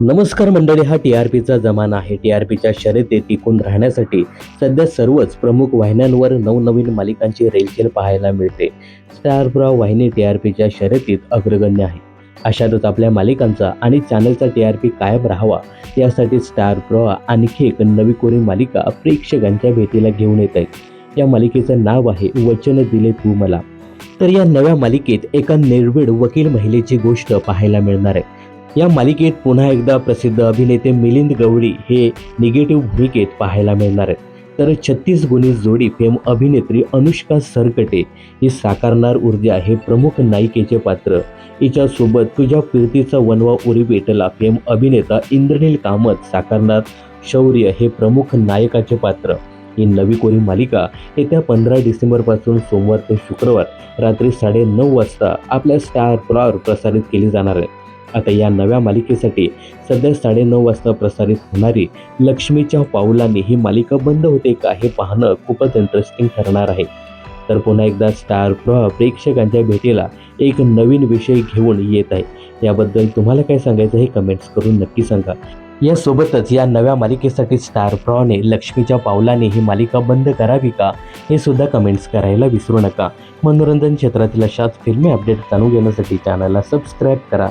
नमस्कार मंडळी, हा टी-आर-पीचा जमाना आहे. टी-आर-पीच्या शर्यतीत टिकून राहण्यासाठी सध्या सर्वच प्रमुख वाहिन्यांवर नवनवीन मालिकांची रेलचेल पाहायला मिळते. स्टार प्रवाह वाहिनी टी-आर-पीच्या शर्यतीत अग्रगण्य आहे. अशातच आपल्या मालिकांचा आणि चॅनलचा टी-आर-पी कायम राहावा यासाठी स्टार प्रवाह आणखी एक नवीकोरी मालिका प्रेक्षकांच्या भेटीला घेऊन येत आहे. या मालिकेचं नाव आहे वचन दिले तू मला. तर या नव्या मालिकेत एका निर्भीड वकील महिलेची गोष्ट पाहायला मिळणार आहे. या मालिकेत पुन्हा एकदा प्रसिद्ध अभिनेते मिलिंद गवळी हे निगेटिव्ह भूमिकेत पाहायला मिळणार आहेत. तर 36 गुणी जोडी फेम अभिनेत्री अनुष्का सरकटे ही साकारणार ऊर्जा हे प्रमुख नायिकेचे पात्र. हिच्यासोबत तुझ्या प्रीतीचा वनवा उरी पेटला फेम अभिनेता इंद्रनील कामत साकारणार शौर्य हे प्रमुख नायकाचे पात्र. ही नवी कोरी मालिका येत्या 15 डिसेंबरपासून सोमवार ते शुक्रवार रात्री 9:30 वाजता आपल्या स्टार प्रवाहावर प्रसारित केली जाणार आहे. आता या नव्या मालिकेसाठी सध्या 9:30 वाजता प्रसारित होणारी लक्ष्मीच्या पाऊलांनी ही मालिका बंद होते का हे पाहणं खूपच इंटरेस्टिंग ठरणार आहे. तर पुन्हा एकदा स्टार प्रवाह प्रेक्षकांच्या भेटीला एक नवीन विषय घेऊन येत आहे. याबद्दल तुम्हाला काय सांगायचं हे कमेंट्स करून नक्की सांगा. यासोबतच या नव्या मालिकेसाठी स्टार प्रवाहाने लक्ष्मीच्या पावलाने ही मालिका बंद करावी का हे सुद्धा कमेंट्स करायला विसरू नका. मनोरंजन क्षेत्रातील अशाच फिल्मी अपडेट जाणून घेण्यासाठी चॅनलला सबस्क्राईब करा.